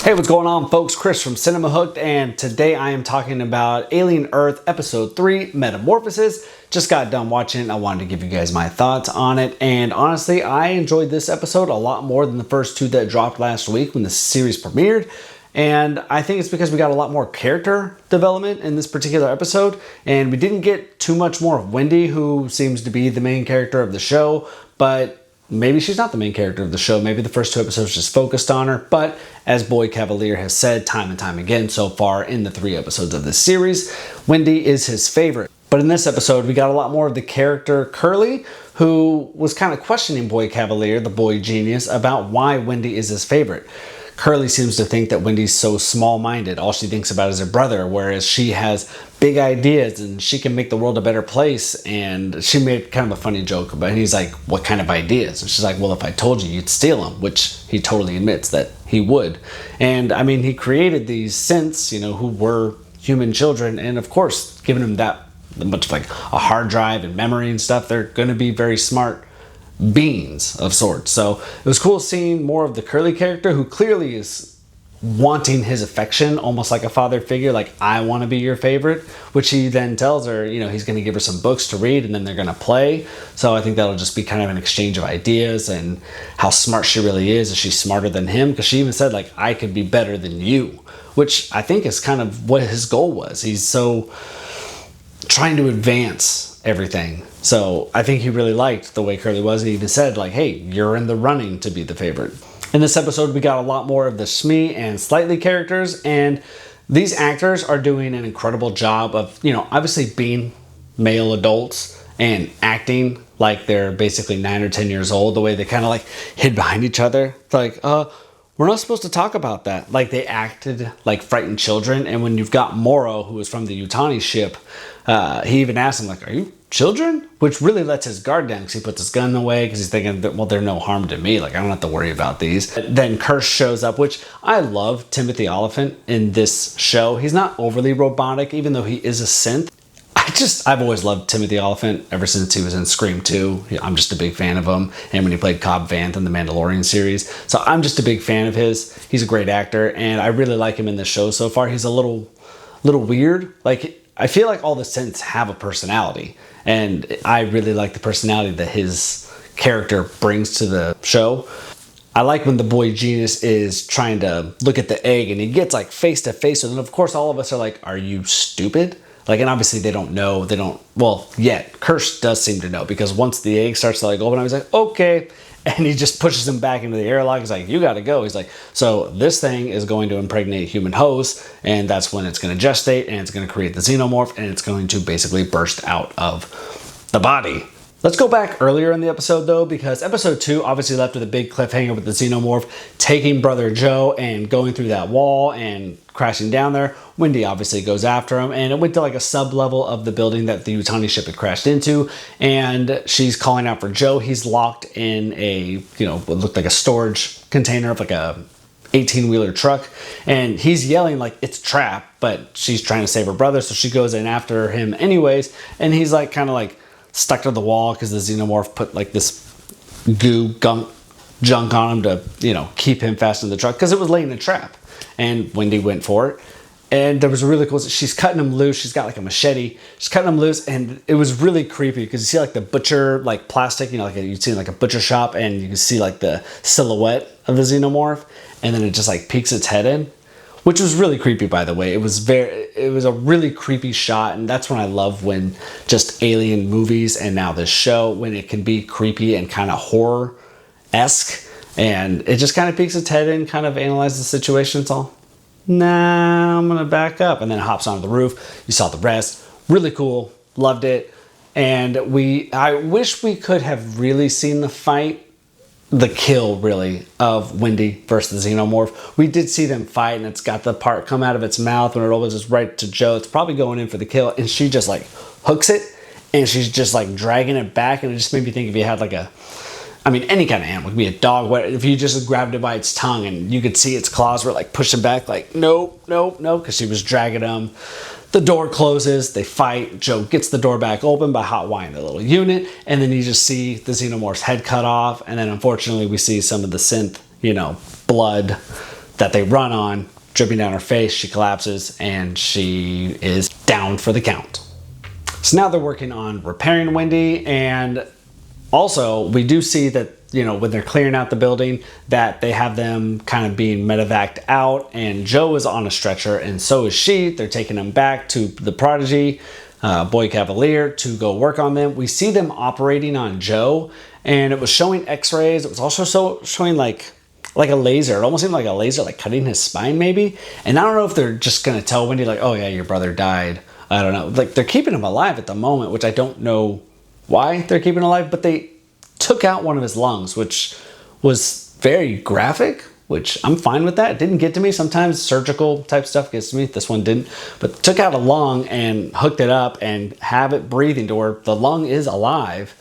Hey, what's going on, folks? Chris from Cinema Hooked, and today I am talking about Alien Earth Episode 3, Metamorphosis. Just got done watching it. I wanted to give you guys my thoughts on it, and honestly, I enjoyed this episode a lot more than the first two that dropped last week when the series premiered. And I think it's because we got a lot more character development in this particular episode, and we didn't get too much more of Wendy, who seems to be the main character of the show, but maybe she's not the main character of the show. Maybe the first two episodes just focused on her. But as Boy Cavalier has said time and time again so far in the 3 episodes of this series, Wendy is his favorite. But in this episode, we got a lot more of the character Curly, who was kind of questioning Boy Cavalier, the boy genius, about why Wendy is his favorite. Curly seems to think that Wendy's so small-minded. All she thinks about is her brother, whereas she has big ideas and she can make the world a better place. And she made kind of a funny joke about it. And he's like, what kind of ideas? And she's like, well, if I told you, you'd steal them, which he totally admits that he would. And I mean, he created these synths, who were human children. And of course, giving them that much of like a hard drive and memory and stuff, they're going to be very smart beings of sorts. So it was cool seeing more of the Curly character, who clearly is wanting his affection, almost like a father figure, like, I want to be your favorite, which he then tells her, he's going to give her some books to read and then they're going to play. So I think that'll just be kind of an exchange of ideas and how smart she really is. Is she smarter than him? Because she even said, like, I could be better than you, which I think is kind of what his goal was. He's so trying to advance everything. So I think he really liked the way Curly was. He even said, like, hey, you're in the running to be the favorite. In this episode, we got a lot more of the Smee and Slightly characters, and these actors are doing an incredible job of, obviously being male adults and acting like they're basically 9 or 10 years old, the way they kind of like hid behind each other. It's like, we're not supposed to talk about that. Like, they acted like frightened children. And when you've got Morrow, who was from the Yutani ship, he even asked him, like, are you children? Which really lets his guard down, because he puts his gun away because he's thinking that, well, they're no harm to me. Like, I don't have to worry about these. Then Kirsch shows up, which I love Timothy Olyphant in this show. He's not overly robotic, even though he is a synth. I've always loved Timothy Olyphant ever since he was in Scream 2. I'm just a big fan of him. And when he played Cobb Vanth in the Mandalorian series. So I'm just a big fan of his. He's a great actor, and I really like him in this show so far. He's a little weird. Like, I feel like all the synths have a personality, and I really like the personality that his character brings to the show. I like when the boy genius is trying to look at the egg and he gets like face to face with it. And of course, all of us are like, are you stupid? Like, and obviously they don't know. Yet Kirsch does seem to know, because once the egg starts to like open up, he's like, okay. And he just pushes him back into the airlock. He's like, you got to go. He's like, so this thing is going to impregnate human hosts, and that's when it's going to gestate, and it's going to create the xenomorph, and it's going to basically burst out of the body. Let's go back earlier in the episode, though, because episode 2 obviously left with a big cliffhanger with the xenomorph taking Brother Joe and going through that wall and crashing down there. Wendy obviously goes after him, and it went to like a sub-level of the building that the Yutani ship had crashed into, and she's calling out for Joe. He's locked in a, what looked like a storage container of like a 18-wheeler truck, and he's yelling like it's trapped, but she's trying to save her brother, so she goes in after him anyways, and he's like kind of like stuck to the wall because the xenomorph put like this junk on him to, keep him fast in the truck, because it was laying a trap. And Wendy went for it. And there was a really cool, she's cutting him loose. She's got like a machete. She's cutting him loose, and it was really creepy because you see like the butcher, like plastic, like you'd see like a butcher shop, and you can see like the silhouette of the xenomorph, and then it just like peeks its head in, which was really creepy, by the way. It was a really creepy shot, and that's when I love when just alien movies, and now this show, when it can be creepy and kind of horror-esque, and it just kind of peeks its head in, kind of analyzes the situation. It's all, nah, I'm gonna back up, and then it hops onto the roof. You saw the rest. Really cool. Loved it. And I wish we could have really seen the fight, the kill really, of Wendy versus the xenomorph. We did see them fight, and it's got the part come out of its mouth when it opens just right to Joe. It's probably going in for the kill, and she just like hooks it, and she's just like dragging it back, and it just made me think, if you had like any kind of animal, it could be a dog, if you just grabbed it by its tongue and you could see its claws were like pushing back, like nope, because she was dragging them. The door closes, they fight, Joe gets the door back open by hot-wiring the little unit, and then you just see the xenomorph's head cut off, and then unfortunately we see some of the synth, blood that they run on, dripping down her face. She collapses and she is down for the count. So now they're working on repairing Wendy, and also we do see that, you know, when they're clearing out the building, that they have them kind of being medevaced out, and Joe is on a stretcher and so is she. They're taking him back to the Prodigy, Boy Cavalier, to go work on them. We see them operating on Joe, and it was showing x-rays. It was also showing like a laser. It almost seemed like a laser, like cutting his spine maybe. And I don't know if they're just gonna tell Wendy like, oh yeah, your brother died. I don't know. Like, they're keeping him alive at the moment, which I don't know why they're keeping him alive, but they took out one of his lungs, which was very graphic, which I'm fine with that. It didn't get to me. Sometimes surgical type stuff gets to me. This one didn't. But took out a lung and hooked it up and have it breathing to where the lung is alive.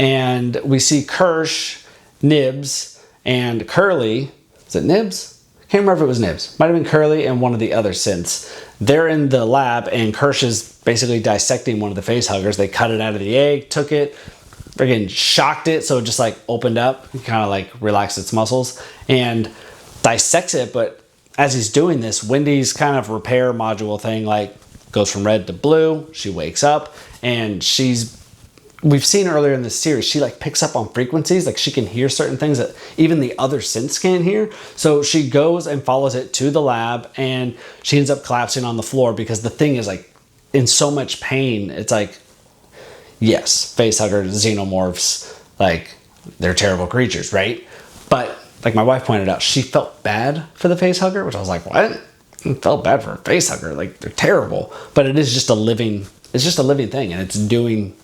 And we see Kirsch, Nibs, and Curly. Is it Nibs? Can't remember if it was Nibs. Might have been Curly and one of the other synths. They're in the lab, and Kirsch is basically dissecting one of the face huggers. They cut it out of the egg, took it, friggin' shocked it, so it just like opened up, kind of like relaxed its muscles, and dissects it. But as he's doing this, Wendy's kind of repair module thing like goes from red to blue. She wakes up, and we've seen earlier in this series, she like picks up on frequencies, like she can hear certain things that even the other synths can't hear. So she goes and follows it to the lab, and she ends up collapsing on the floor because the thing is like in so much pain. It's like, yes, facehuggers, xenomorphs, like they're terrible creatures, right? But like my wife pointed out, she felt bad for the facehugger, which I was like, what? I felt bad for a facehugger, like they're terrible. But it's just a living thing, and it's doing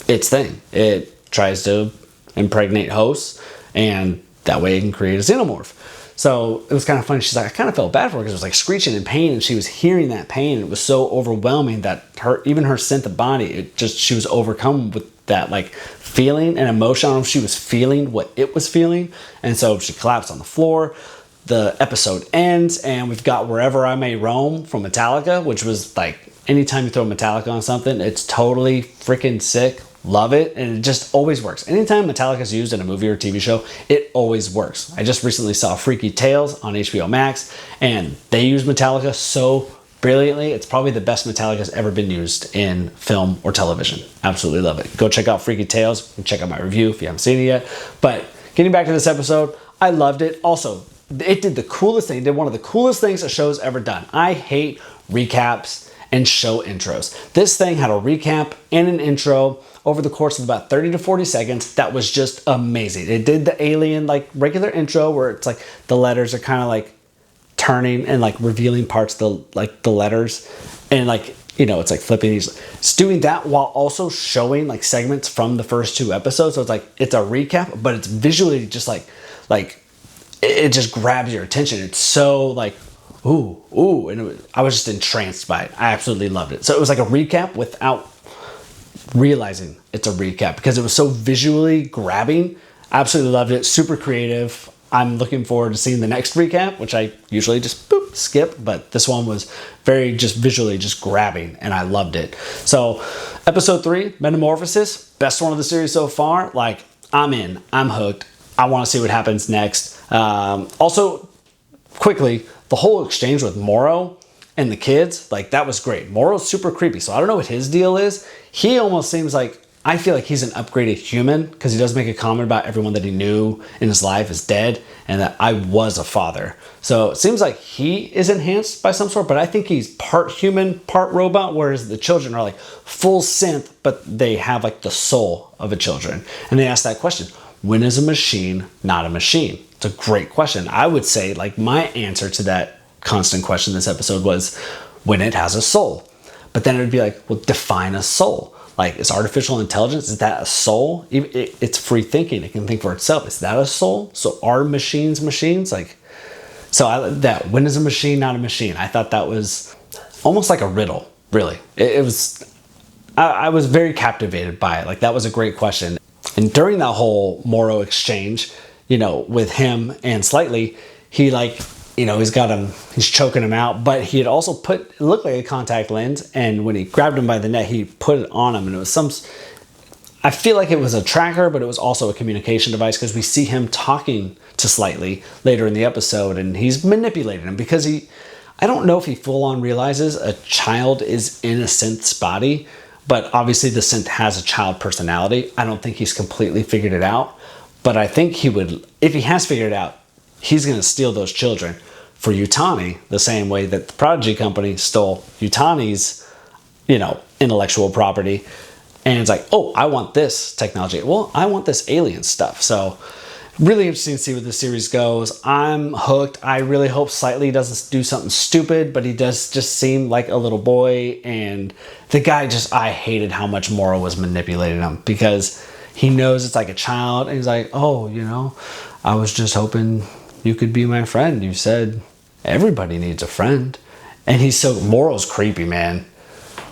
its thing. It tries to impregnate hosts, and that way it can create a xenomorph. So it was kind of funny. She's like, I kind of felt bad for her because it was like screeching in pain, and she was hearing that pain. And it was so overwhelming that even her synth body, she was overcome with that like feeling and emotion. I don't know if she was feeling what it was feeling. And so she collapsed on the floor. The episode ends, and we've got Wherever I May Roam from Metallica, which was like, anytime you throw Metallica on something, it's totally freaking sick. Love it, and it just always works. Anytime Metallica is used in a movie or TV show, it always works. I just recently saw Freaky Tales on HBO Max, and they use Metallica so brilliantly. It's probably the best Metallica has ever been used in film or television. Absolutely love it. Go check out Freaky Tales and check out my review if you haven't seen it yet. But getting back to this episode, I loved it. Also, it did the coolest thing. It did one of the coolest things a show's ever done. I hate recaps and show intros. This thing had a recap and an intro over the course of about 30 to 40 seconds. That was just amazing. It did the Alien like regular intro where it's like the letters are kind of like turning and like revealing parts of the letters, and like, you know, it's like flipping these. It's doing that while also showing like segments from the first two episodes. So it's like, it's a recap, but it's visually just like it just grabs your attention. It's so like, ooh, and I was just entranced by it. I absolutely loved it. So it was like a recap without realizing it's a recap because it was so visually grabbing. Absolutely loved it. Super creative. I'm looking forward to seeing the next recap, which I usually just skip, but this one was very just visually just grabbing, and I loved it. So episode 3, Metamorphosis, best one of the series so far. Like, I'm in. I'm hooked. I want to see what happens next. Also, quickly, the whole exchange with Morrow and the kids, like, that was great. Morrow's super creepy, so I don't know what his deal is. He almost seems like, I feel like he's an upgraded human because he does make a comment about everyone that he knew in his life is dead and that I was a father. So it seems like he is enhanced by some sort, but I think he's part human, part robot, whereas the children are like full synth, but they have like the soul of a children. And they ask that question, when is a machine not a machine? It's a great question. I would say like my answer to that constant question this episode was when it has a soul. But then it would be like, well, define a soul. Like, is artificial intelligence, is that a soul? It's free thinking. It can think for itself. Is that a soul? So are machines machines? Like, so that when is a machine not a machine? I thought that was almost like a riddle, really. It was, I was very captivated by it. Like, that was a great question. And during that whole Morrow exchange, you know, with him and Slightly, he like, you know, he's choking him out, but he had also it looked like a contact lens, and when he grabbed him by the neck, he put it on him, and it was I feel like it was a tracker, but it was also a communication device because we see him talking to Slightly later in the episode, and he's manipulating him because I don't know if he full on realizes a child is in a synth's body, but obviously the synth has a child personality. I don't think he's completely figured it out, but I think he would, if he has figured it out, he's going to steal those children for Yutani the same way that the Prodigy Company stole Yutani's, intellectual property. And it's like, oh, I want this technology. Well, I want this alien stuff. So really interesting to see where this series goes. I'm hooked. I really hope Slightly doesn't do something stupid, but he does just seem like a little boy. And the guy I hated how much Moro was manipulating him because he knows it's like a child. And he's like, oh, I was just hoping you could be my friend. You said everybody needs a friend. And Moro's creepy, man.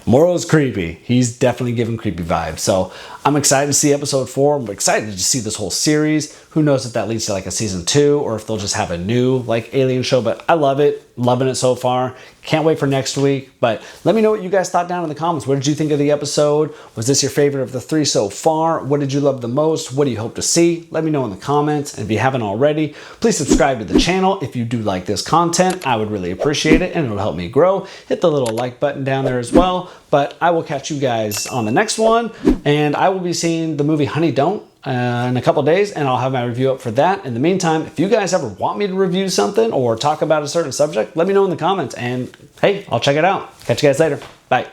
Moro's creepy. He's definitely giving creepy vibes. So I'm excited to see episode 4. I'm excited to see this whole series. Who knows if that leads to like a season 2 or if they'll just have a new alien show. But I love it. Loving it so far. Can't wait for next week. But let me know what you guys thought down in the comments. What did you think of the episode? Was this your favorite of the 3 so far? What did you love the most? What do you hope to see? Let me know in the comments. And if you haven't already, please subscribe to the channel. If you do like this content, I would really appreciate it and it'll help me grow. Hit the little like button down there as well. But I will catch you guys on the next one. And I will be seeing the movie Honey Don't in a couple days, and I'll have my review up for that. In the meantime, if you guys ever want me to review something or talk about a certain subject, let me know in the comments, and hey, I'll check it out. Catch you guys later. Bye.